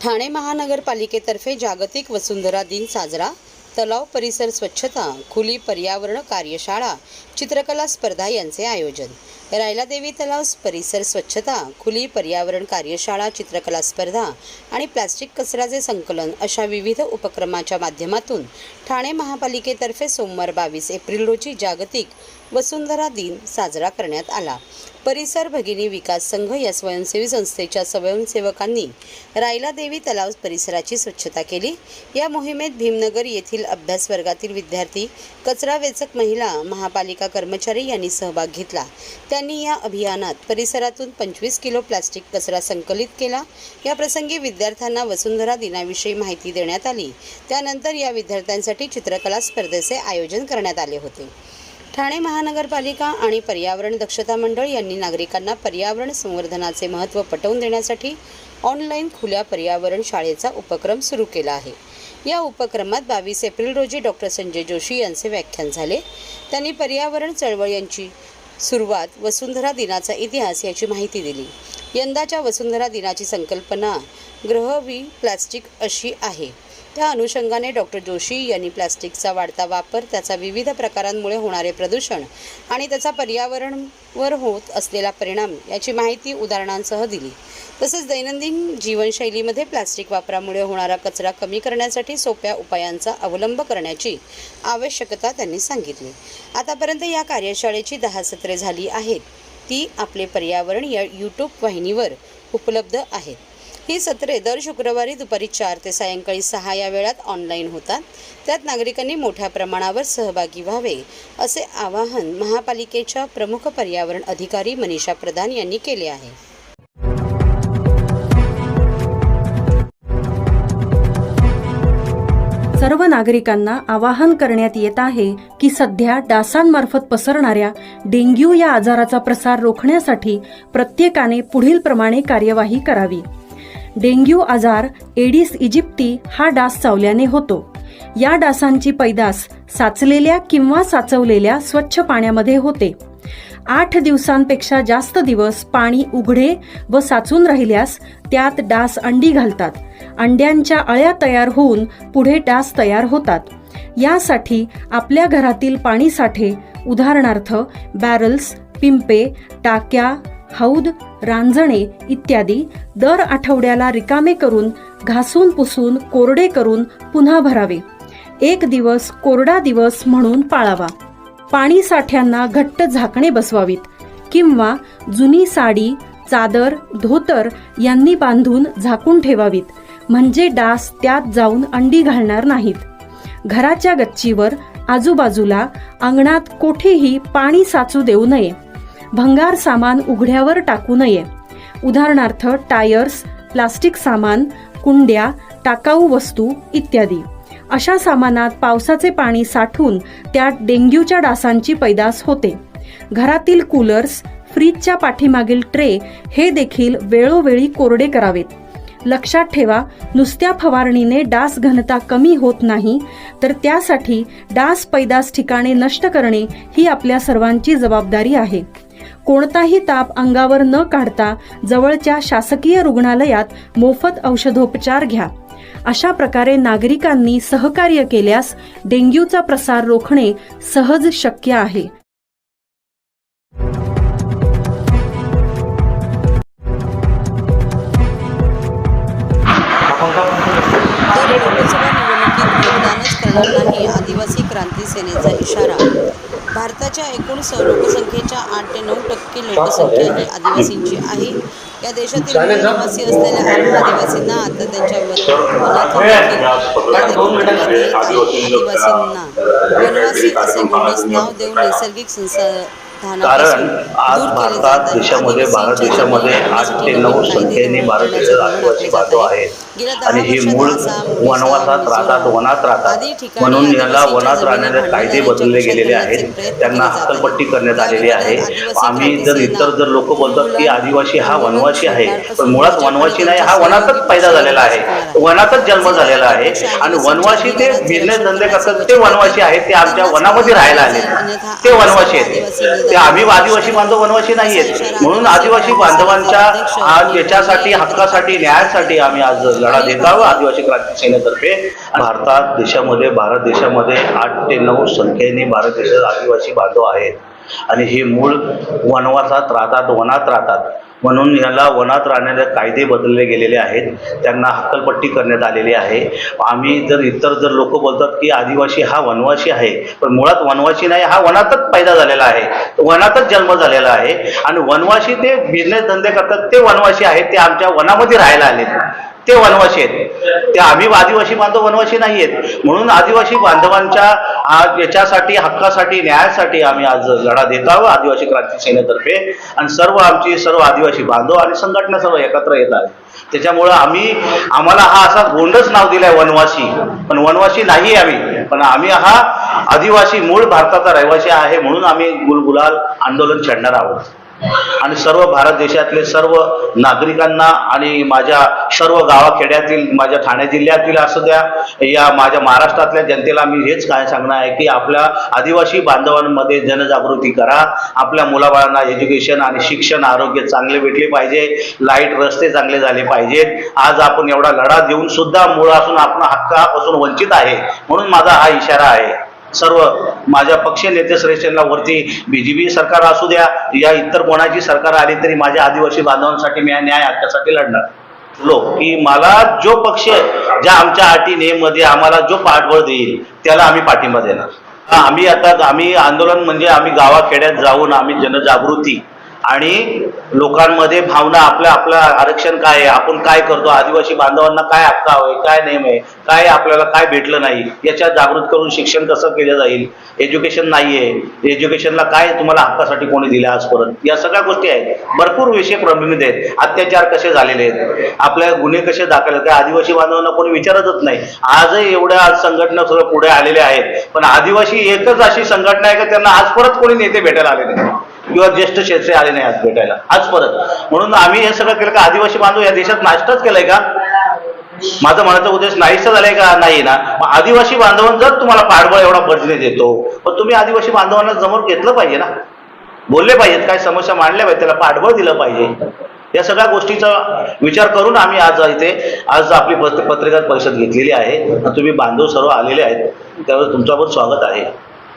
ठाणे महानगरपालिकेतर्फे जागतिक वसुंधरा दिन साजरा। तलाव परिसर स्वच्छता, खुली पर्यावरण कार्यशाळा, चित्रकला स्पर्धा यांचे आयोजन। रायलादेवी तलाव परिसर स्वच्छता, खुली पर्यावरण कार्यशाळा, चित्रकला स्पर्धा आणि प्लास्टिक कचऱ्याचे संकलन अशा विविध उपक्रमाच्या माध्यमातून ठाणे महापालिकेतर्फे सोमवार 22 एप्रिल रोजी जागतिक वसुंधरा दिन साजरा करण्यात आला। परिसर भगिनी विकास संघ या स्वयंसेवी संस्थेच्या स्वयंसेवकांनी रायलादेवी तलाव परिसराची स्वच्छता केली। या मोहिमेत भीमनगर येथील अभ्यास वर्गातील विद्यार्थी, कचरा वेचक महिला, महापालिका कर्मचारी यांनी सहभाग घेतला। त्यांनी या अभियानात परिसरातून 25 किलो प्लास्टिक कचरा संकलित केला। या प्रसंगी विद्यार्थ्यांना वसुंधरा दिनाविषयी माहिती देण्यात आली। त्यानंतर या विद्यार्थ्यांसाठी चित्रकला स्पर्धेचे आयोजन करण्यात आले होते। ठाणे महानगरपालिका आणि पर्यावरण दक्षता मंडळ यांनी नागरिकांना पर्यावरण संवर्धनाचे महत्त्व पटवून देण्यासाठी ऑनलाईन खुल्या पर्यावरण शाळेचा उपक्रम सुरू केला आहे। या उपक्रमात 22 एप्रिल रोजी डॉक्टर संजय जोशी यांचे व्याख्यान झाले। त्यांनी पर्यावरण चळवळ यांची सुरुवात, वसुंधरा दिनाचा इतिहास याची माहिती दिली। यंदाच्या वसुंधरा दिनाची संकल्पना ग्रह-वी प्लास्टिक अशी आहे। त्या अनुषंगाने डॉक्टर जोशी यांनी प्लास्टिकचा वाढता वापर, त्याचा विविध प्रकारांमुळे होणारे प्रदूषण आणि त्याचा पर्यावरणावर होत असलेला परिणाम याची माहिती उदाहरणांसह दिली। तसेच दैनंदिन जीवनशैलीमध्ये प्लास्टिक वापरामुळे होणारा कचरा कमी करण्यासाठी सोप्या उपायांचा अवलंब करण्याची आवश्यकता त्यांनी सांगितली। आतापर्यंत या कार्यशाळेची 10 सत्रे झाली आहेत। ती आपले पर्यावरण या यूट्यूब वाहिनीवर उपलब्ध आहेत। ही सत्रे दर शुक्रवारी दुपारी 4 ते सायंकाळी 6 या वेळात ऑनलाईन होतात। त्यात नागरिकांनी मोठ्या प्रमाणावर सहभागी व्हावे असे आवाहन महापालिकेच्या प्रमुख पर्यावरण अधिकारी मनीषा प्रधान यांनी केले आहे। सर्व नागरिकांना आवाहन करण्यात येत आहे की सध्या डासांमार्फत पसरणाऱ्या डेंग्यू या आजाराचा प्रसार रोखण्यासाठी प्रत्येकाने पुढील प्रमाणे कार्यवाही करावी। डेंग्यू आजार एडिस इजिप्टी हा डास चावल्याने होतो। या डासांची पैदास साचलेल्या किंवा साचवलेल्या स्वच्छ पाण्यामध्ये होते। 8 दिवसांपेक्षा जास्त दिवस पाणी उघडे व साचून राहिल्यास त्यात डास अंडी घालतात। अंड्यांच्या अळ्या तयार होऊन पुढे डास तयार होतात। यासाठी आपल्या घरातील पाणी साठे, उदाहरणार्थ बॅरल्स, पिंपे, टाक्या, हौद, रांजणे इत्यादी दर आठवड्याला रिकामे करून घासून पुसून कोरडे करून पुन्हा भरावे। 1 दिवस कोरडा दिवस म्हणून पाळावा। पाणी साठ्यांना घट्ट झाकणे बसवावीत किंवा जुनी साडी, चादर, धोतर यांनी बांधून झाकून ठेवावीत, म्हणजे डास त्यात जाऊन अंडी घालणार नाहीत। घराच्या गच्चीवर, आजूबाजूला, अंगणात कोठेही पाणी साचू देऊ नये। भंगार सामान उघड्यावर टाकू नये, उदाहरणार्थ टायर्स, प्लास्टिक सामान, कुंड्या, टाकाऊ वस्तू इत्यादी। अशा सामानात पावसाचे पाणी साठून त्यात डेंग्यूच्या डासांची पैदास होते। घरातील कूलर्स, फ्रीजच्या पाठीमागील ट्रे हे देखील वेळोवेळी कोरडे करावेत। लक्षात ठेवा, नुसत्या फवारणीने डास घनता कमी होत नाही, तर त्यासाठी डास पैदास ठिकाणे नष्ट करणे ही आपल्या सर्वांची जबाबदारी आहे। कोणताही ताप अंगावर न काढता जवळच्या शासकीय रुग्णालयात मोफत औषधोपचार घ्या। अशा प्रकारे नागरिकांनी सहकार्य केल्यास डेंग्यूचा प्रसार रोखणे सहज शक्य आहे। आदिवासी क्रांती सेनेचा इशारा। भारताच्या एकूण लोकसंख्येच्या 8 ते 9% लोकसंख्या ही आदिवासींची आहे। या देशातील रहिवासी असलेल्या आदिवासींना आता त्यांच्या आदिवासींना वनवासी असे गोंडस नाव देऊन नैसर्गिक कारण आज भारत देशामध्ये 8 ते 9 संख्येने भारताचे आदिवासी बांधव आहेत आणि हे मूळ वनवासात राहतात, वनात राहतात। म्हणून याला वनात राहणारे कायदे बदलले गेलेले आहेत, त्यांना हक्कलपट्टी करण्यात आलेली आहे। आम्ही इतर लोक बोलतात की आदिवासी हा वनवासी आहे, पण मुळात वनवासी नाही, हा वनातच पैदा झालेला आहे, वनातच जन्म झालेला आहे। आणि वनवासी ते बिझनेस धंदे करतात, ते वनवासी आहेत, ते आमच्या वनामध्ये राहायला आले, ते वनवासी आहेत। ते आम्ही आदिवासी बांधव वनवासी नाही आहेत। म्हणून आदिवासी बांधवांच्या याच्यासाठी, हक्कासाठी, न्यायासाठी आम्ही आज लढा देत आहोत आदिवासी क्रांती सेनेतर्फे. भारत देशामध्ये 8 ते 9 संख्येने भारत देशात आदिवासी बांधव आहेत आणि हे मूळ वनवासात राहतात म्हणून याला वनात राहणारे कायदे बदलले गेलेले आहेत. त्यांना हक्कलपट्टी करण्यात आलेली आहे. आम्ही इतर लोक बोलतात की आदिवासी हा वनवासी आहे, पण मुळात वनवासी नाही, हा वनातच पैदा झालेला आहे, वनातच जन्म झालेला आहे. आणि वनवासी ते बिझनेस धंदे करतात ते वनवासी आहेत, ते आमच्या वनामध्ये राहायला आले ते वनवासी आहेत. ते आम्ही आदिवासी बांधव वनवासी नाही आहेत. म्हणून आदिवासी बांधवांच्या याच्यासाठी हक्कासाठी न्यायासाठी आम्ही आज लढा देत आहोत आदिवासी क्रांती सेनेतर्फे. आणि सर्व आदिवासी बांधव आणि संघटना सर्व एकत्र येत आहेत. त्याच्यामुळं आम्हाला हा असा गोंडच नाव दिलाय वनवासी, पण वनवासी नाही आम्ही, पण आम्ही हा आदिवासी मूळ भारताचा रहिवासी आहे. म्हणून आम्ही गुलगुलाल आंदोलन छेडणार आहोत आणि सर्व भारत देशातले सर्व नागरिकांना आणि माझ्या सर्व गावाखेड्यातील, माझ्या ठाणे जिल्ह्यातील असू द्या, या माझ्या महाराष्ट्रातल्या जनतेला मी हेच काय सांगणार आहे की आपल्या आदिवासी बांधवांमध्ये जनजागृती करा. आपल्या मुलाबाळांना एज्युकेशन आणि शिक्षण आरोग्य चांगले भेटले पाहिजे, लाईट रस्ते चांगले झाले पाहिजेत. आज आपण एवढा लढा देऊन सुद्धा मूळ असून आपण हक्कापासून वंचित आहे. म्हणून माझा हा इशारा आहे सर्व माझ्या पक्ष नेते श्रेष्ठांना वरती BJP सरकार असू द्या या इतर कोणाची सरकार आली तरी माझ्या आदिवासी बांधवांसाठी मी न्याय हक्कासाठी लढणार की मला जो पक्ष ज्या आमच्या अटी नेममध्ये आम्हाला जो पाठबळ देईल त्याला आम्ही पाठिंबा देणार. आम्ही आंदोलन म्हणजे आम्ही गावाखेड्यात जाऊन आम्ही जनजागृती आणि लोकांमध्ये भावना आपलं आरक्षण काय आहे, आपण काय करतो, आदिवासी बांधवांना काय हक्क आहे, काय नियम आहे, काय आपल्याला काय भेटलं नाही याच्या जागृत करून शिक्षण कसं केलं जाईल, एज्युकेशन नाही आहे, एज्युकेशनला काय तुम्हाला हक्कासाठी कोणी दिले आजपर्यंत, या सगळ्या गोष्टी आहेत. भरपूर विषय प्रलंबित आहेत. अत्याचार कसे झालेले आहेत, आपल्या गुन्हे कसे दाखल आहेत, काय आदिवासी बांधवांना कोणी विचारतच नाही. आजही एवढ्या संघटना सगळं पुढे आलेल्या आहेत, पण आदिवासी एकच अशी संघटना आहे की त्यांना आज परत कोणी नेते भेटायला आले नाही किंवा ज्येष्ठ क्षेत्रे आले नाही आज भेटायला आज परत. म्हणून आम्ही हे सगळं केलं का आदिवासी बांधव या देशात नाश्ताच केलाय का? माझं म्हणायचा उद्देश नाहीसा झालाय का? नाही ना. मग आदिवासी बांधवांना जर तुम्हाला पाठबळ एवढा बदले देतो, पण तुम्ही आदिवासी बांधवांना समोर घेतलं पाहिजे ना, बोलले पाहिजेत, काय समस्या मांडल्या पाहिजे, त्याला पाठबळ दिलं पाहिजे. या सगळ्या गोष्टीचा विचार करून आम्ही आज आपली पत्रकार परिषद घेतलेली आहे. तुम्ही बांधव सर्व आलेले आहेत, त्यावर तुमचं पण स्वागत आहे.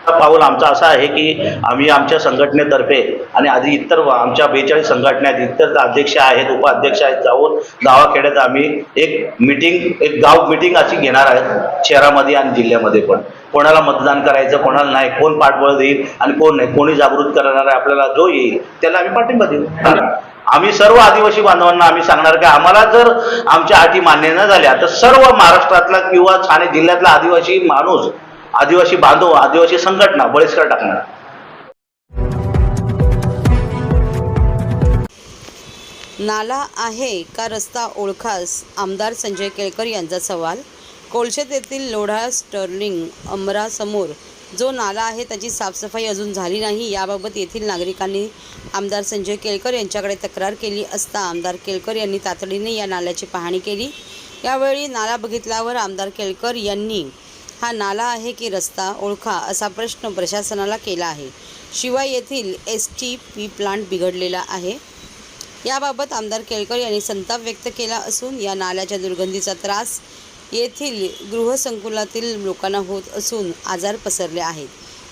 पाऊल आमचा असा आहे की आम्ही आमच्या संघटनेतर्फे आणि आधी इतर आमच्या 42 संघटना आहेत, इतर अध्यक्ष आहेत, उपाध्यक्ष आहेत, जाऊन गावाखेड्यात आम्ही एक गाव मिटिंग अशी घेणार आहेत शहरामध्ये आणि जिल्ह्यामध्ये. पण कोणाला मतदान करायचं, कोणाला नाही, कोण पाठबळ देईल आणि कोण नाही, कोणी जागृत करणार आहे आपल्याला जो येईल त्याला आम्ही पाठिंबा देऊ. आम्ही सर्व आदिवासी बांधवांना आम्ही सांगणार की आम्हाला जर आमच्या अटी मान्य न झाल्या तर सर्व महाराष्ट्रातला किंवा ठाणे जिल्ह्यातला आदिवासी माणूस, आदिवासी बांधव, आदिवासी संघटना बहिष्कार टाकणार. नाला आहे का रस्ता ओळखास, आमदार संजय केळकर यांचा सवाल. कोळशेत येथील लोढा स्टर्लिंग अमरासमोर जो नाला आहे त्याची साफसफाई अजून झाली नाही, याबाबत येथील नागरिकांनी आमदार संजय केळकर यांच्याकडे तक्रार केली असता आमदार केळकर यांनी तातडीने या नाल्याची पाहणी केली. यावेळी नाला बघितल्यावर आमदार केळकर यांनी हा नाला आहे की रस्ता ओळखा असा प्रश्न प्रशासनाला केला आहे. शिवाय येथील STP प्लांट बिघडलेला आहे. याबाबत आमदार केळकर यांनी संताप व्यक्त केला असून या नाल्याच्या दुर्गंधीचा त्रास येथील गृहसंकुलातील लोकांना होत असून आजार पसरले आहेत.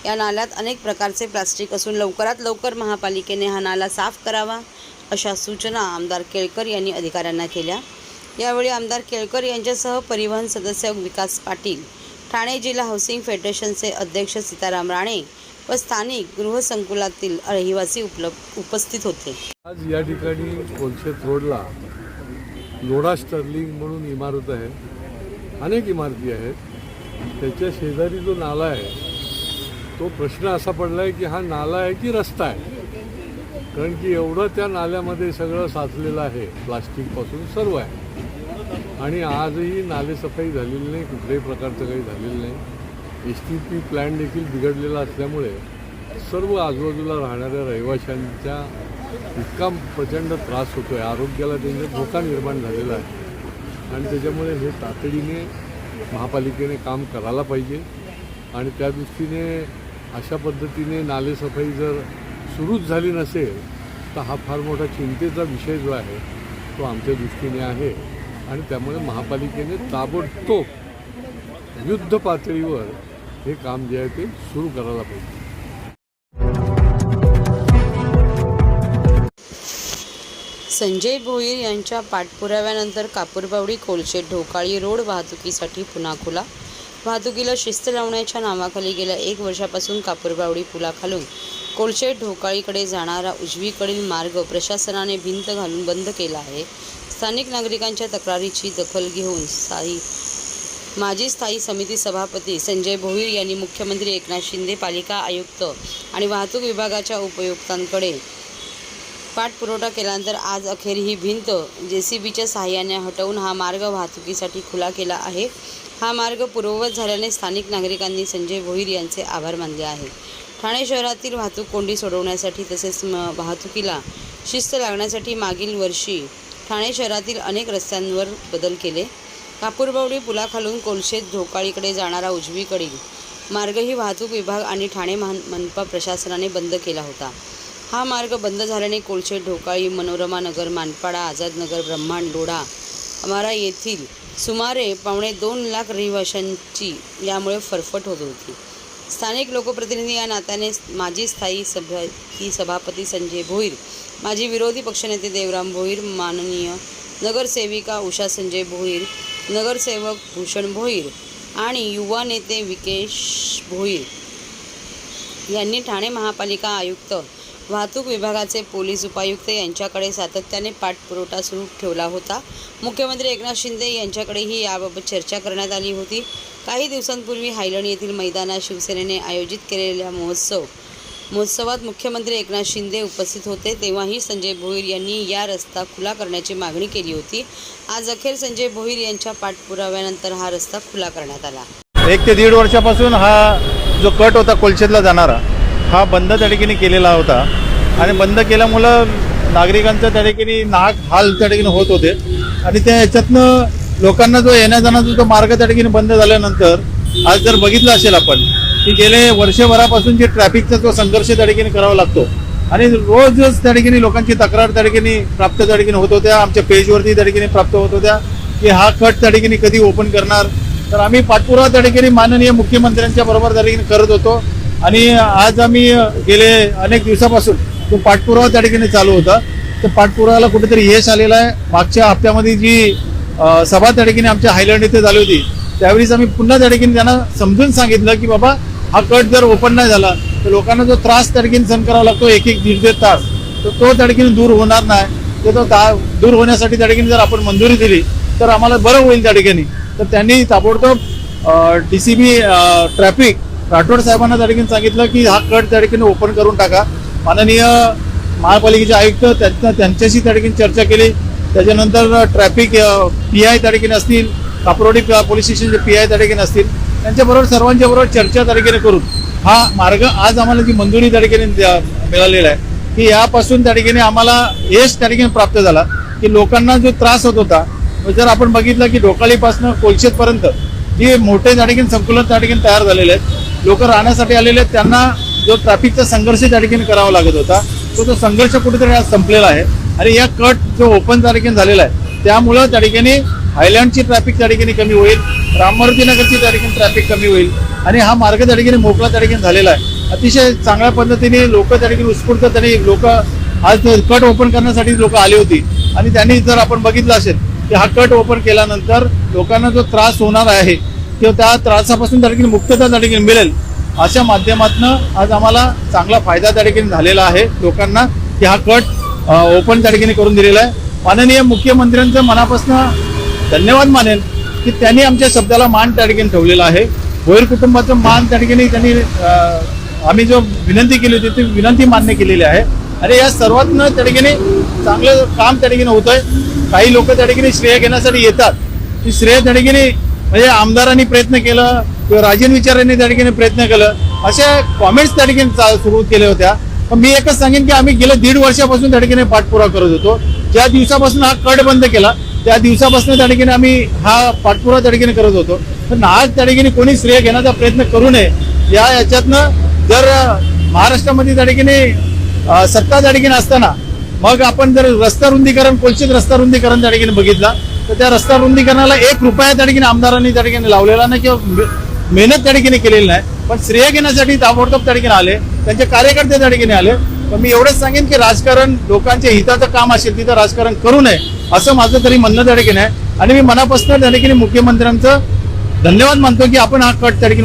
या नाल्यात अनेक प्रकारचे प्लास्टिक असून लवकरात लवकर महापालिकेने हा नाला साफ करावा अशा सूचना आमदार केळकर यांनी अधिकाऱ्यांना केल्या. यावेळी आमदार केळकर यांच्यासह परिवहन सदस्य विकास पाटील, ठाणे जिल्हा हाऊसिंग फेडरेशनचे अध्यक्ष सीताराम राणे व स्थानिक गृहसंकुलातील रहिवासी उपस्थित होते. आज या ठिकाणी कोळशेत रोडला लोढा स्टर्लिंग म्हणून इमारत आहे, अनेक इमारती आहेत. त्याच्या शेजारी जो नाला आहे तो प्रश्न असा पडला आहे की हा नाला आहे की रस्ता आहे. कारण की एवढं त्या नाल्यामध्ये सगळं साचलेलं आहे, प्लास्टिकपासून सर्व आहे. आणि आजही नालेसफाई झालेली नाही, कुठल्याही प्रकारचं काही झालेलं नाही. STP प्लॅन देखील बिघडलेला असल्यामुळे सर्व आजूबाजूला राहणाऱ्या रहिवाशांच्या इतका प्रचंड त्रास होतो आहे, आरोग्याला त्यांचा धोका निर्माण झालेला आहे. आणि त्याच्यामुळे हे तातडीने महापालिकेने काम करायला पाहिजे. आणि त्या दृष्टीने अशा पद्धतीने नालेसफाई जर सुरूच झाली नसेल तर हा फार मोठा चिंतेचा विषय जो आहे तो आमच्या दृष्टीने आहे. आणि त्यामुळे महापालिकेने ताबडतोब युद्ध पातळीवर हे काम जे आहे ते सुरू करायला पाहिजे. संजय भोईर यांच्या पाठपुराव्यानंतर कापूरबावडी कोलशेत ढोकाळी रोड वाहतुकीसाठी पुन्हा खुला. वाहतुकीला शिस्त लावण्याच्या नावाखाली गेल्या 1 वर्षापासून कापूरबावडी पुलाखालून कोलशेत ढोकाळीकडे जाणारा उजवीकडील मार्ग प्रशासनाने भिंत घालून बंद केला आहे. स्थानिक नागरिकांच्या तक्रारीची दखल घेऊन माजी स्थायी समिती सभापती संजय भोईर यांनी मुख्यमंत्री एकनाथ शिंदे, पालिका आयुक्त आणि वाहतूक विभागाच्या उपयुक्तांकडे पाठपुरावा केल्यानंतर आज अखेर ही भिंत JCBच्या सहाय्याने हटवून हा मार्ग वाहतुकीसाठी खुला केला आहे. हा मार्ग पूर्ववत झाल्याने स्थानिक नागरिकांनी संजय भोईर यांचे आभार मानले आहे. ठाणे शहरातील वाहतूक कोंडी सोडवण्यासाठी तसेच वाहतुकीला शिस्त लागण्यासाठी मागील वर्षी ठाणे शहरातील अनेक रस्त्यांवर बदल केले. कापूरबावडी पुलाखालून कोलशेत ढोकाळीकडे जाणारा उजवीकडील मार्गही वाहतूक विभाग आणि ठाणे मनपा प्रशासनाने बंद केला होता. हा मार्ग बंद झाल्याने कोलशेत ढोकाळी, मनोरमा नगर, मानपाडा, आझाद नगर, ब्रह्मांड, लोढा, अमारा येथील सुमारे 2.25 लाख रहिवाशांची यामुळे फरफट होत होती. स्थानिक लोकप्रतिनिधी या नात्याने माजी स्थायी सभापती संजय भोईर, माजी विरोधी पक्षनेते देवराम भोईर, माननीय नगरसेविका उषा संजय भोईर, नगरसेवक भूषण भोईर आणि युवा नेते विकेश भोईर यांनी ठाणे महापालिका आयुक्त, वाहतूक विभागाचे पोलीस उपायुक्त यांच्याकडे सातत्याने पाठपुरावा सुरू ठेवला होता. मुख्यमंत्री एकनाथ शिंदे यांच्याकडेही याबाबत चर्चा करण्यात आली होती. काही दिवसांपूर्वी हायलण येथील मैदानात शिवसेनेने आयोजित केलेल्या महोत्सवात मुख्यमंत्री एकनाथ शिंदे उपस्थित होते. तेव्हाही संजय भोईर यांनी या रस्ता खुला करण्याची मागणी केली होती. आज अखेर संजय भोईर यांच्या पाठपुराव्यानंतर हा रस्ता खुला करण्यात आला. 1 ते 1.5 वर्षापासून हा जो कट होता कोलशेतला जाणारा हा बंद त्या ठिकाणी केलेला होता आणि बंद केल्यामुळं नागरिकांचं त्या ठिकाणी नाहक हाल त्या ठिकाणी होत होते आणि त्या ह्याच्यातनं लोकांना जो येण्या जाण्याचा जो मार्ग त्या ठिकाणी बंद झाल्यानंतर आज जर बघितलं असेल आपण की गेले वर्षभरापासून जे ट्रॅफिकचा जो संघर्ष त्या ठिकाणी करावा लागतो आणि रोजच त्या ठिकाणी लोकांची तक्रार त्या ठिकाणी प्राप्त त्या ठिकाणी होत होत्या, आमच्या पेजवरती त्या ठिकाणी प्राप्त होत होत्या की हा कट त्या ठिकाणी कधी ओपन करणार. तर आम्ही पाठपुरावा त्या ठिकाणी माननीय मुख्यमंत्र्यांच्या बरोबर त्या ठिकाणी करत होतो आणि आज आम्ही गेले अनेक दिवसापासून तो पाठपुरावा त्या ठिकाणी चालू होता. तर पाठपुराव्याला कुठेतरी यश आलेलं आहे. मागच्या हप्त्यामध्ये जी सभा त्या ठिकाणी आमच्या हायलँड येथे झाली होती त्यावेळीच आम्ही पुन्हा त्या ठिकाणी त्यांना समजून सांगितलं की बाबा हा कट जर ओपन नाही झाला तर लोकांना जो त्रास त्या ठिकाणी सहन करावा लागतो 1-1.5 तास, तर तो त्या ठिकाणी दूर होणार नाही. तर तो दूर होण्यासाठी त्या ठिकाणी जर आपण मंजुरी दिली तर आम्हाला बरं होईल त्या ठिकाणी. तर त्यांनी ताबडतोब DCB ट्रॅफिक राठोड साहेबांना त्या ठिकाणी सांगितलं की हा कट त्या ठिकाणी ओपन करून टाका. माननीय महापालिकेचे आयुक्त त्यांच्याशी त्या ठिकाणी चर्चा केली. त्याच्यानंतर ट्रॅफिक PI त्या ठिकाणी असतील, कापरोडी पोलीस स्टेशनचे PI त्या ठिकाणी असतील, त्यांच्याबरोबर सर्वांच्या बरोबर चर्चा त्या ठिकाणी करून हा मार्ग आज आम्हाला जी मंजुरी त्या ठिकाणी मिळालेला आहे की यापासून त्या ठिकाणी आम्हाला यश त्या ठिकाणी प्राप्त झाला की लोकांना जो त्रास होत होता, जर आपण बघितलं की ढोकाळीपासून कोलशेतपर्यंत जे मोठे त्या ठिकाणी संकुलन त्या ठिकाणी तयार झालेले आहेत, लोक राहण्यासाठी आलेले आहेत, त्यांना जो ट्रॅफिकचा संघर्ष त्या ठिकाणी करावा लागत होता तो संघर्ष कुठेतरी आज संपलेला आहे. आणि या कट जो ओपन त्या ठिकाणी झालेला आहे त्यामुळं त्या ठिकाणी हायलँडची ट्रॅफिक त्या ठिकाणी कमी होईल, राममूर्ती नगरची त्या ठिकाणी ट्रॅफिक कमी होईल आणि हा मार्ग त्या ठिकाणी मोकळा त्या ठिकाणी झालेला आहे. अतिशय चांगल्या पद्धतीने लोक त्या ठिकाणी उत्स्फूर्त त्यांनी लोक आज कट ओपन करण्यासाठी लोक आली होती आणि त्यांनी जर आपण बघितलं असेल की हा कट ओपन केल्यानंतर लोकांना जो त्रास होणार आहे किंवा त्या त्रासापासून त्या ठिकाणी मुक्तता त्या ठिकाणी मिळेल अशा माध्यमातून आज आम्हाला चांगला फायदा त्या ठिकाणी झालेला आहे लोकांना की हा कट ओपन त्या ठिकाणी करून दिलेला आहे. माननीय मुख्यमंत्र्यांचं मनापासून धन्यवाद मानेल की त्यांनी आमच्या शब्दाला मान त्या ठिकाणी ठेवलेला आहे. भोईर कुटुंबाचं मान त्या ठिकाणी त्यांनी आम्ही जो विनंती केली होती ती विनंती मान्य केलेली आहे आणि या सर्वातनं त्या ठिकाणी चांगलं काम त्या ठिकाणी होतंय. काही लोक त्या ठिकाणी श्रेय घेण्यासाठी येतात, ती श्रेय त्या ठिकाणी म्हणजे आमदारांनी प्रयत्न केलं किंवा राजन विचारांनी त्या ठिकाणी प्रयत्न केलं, अशा कॉमेंट्स त्या ठिकाणी सुरू केल्या होत्या. पण मी एकच सांगेन की आम्ही गेल्या 1.5 वर्षापासून त्या ठिकाणी पाठपुरावा करत होतो. ज्या दिवसापासून हा कट बंद केला त्या दिवसापासून त्या ठिकाणी आम्ही हा पाठपुरावा त्या ठिकाणी करत होतो. पण आज त्या ठिकाणी कोणी श्रेय घेण्याचा प्रयत्न करू नये. याच्यातनं जर महाराष्ट्रामध्ये त्या ठिकाणी सत्ता त्या ठिकाणी असताना मग आपण जर रस्ता रुंदीकरण, कोलशेत रस्ता रुंदीकरण त्या ठिकाणी बघितला तर त्या रस्ता रुंदीकरणाला 1 रुपया त्या ठिकाणी आमदारांनी त्या ठिकाणी लावलेला नाही किंवा मेहनत त्या ठिकाणी केलेली नाही, पण श्रेय घेण्यासाठी ताबडतोब त्या ठिकाणी आले, त्यांचे कार्यकर्ते त्या ठिकाणी आले. पण मी एवढंच सांगेन की राजकारण लोकांच्या हिताचं काम असेल तिथं राजकारण करू नये असं माझं तरी म्हणणं त्या ठिकाणी आहे. आणि मी मनापासून त्या ठिकाणी मुख्यमंत्र्यांचं धन्यवाद मानतो की आपण हा कट त्या ठिकाणी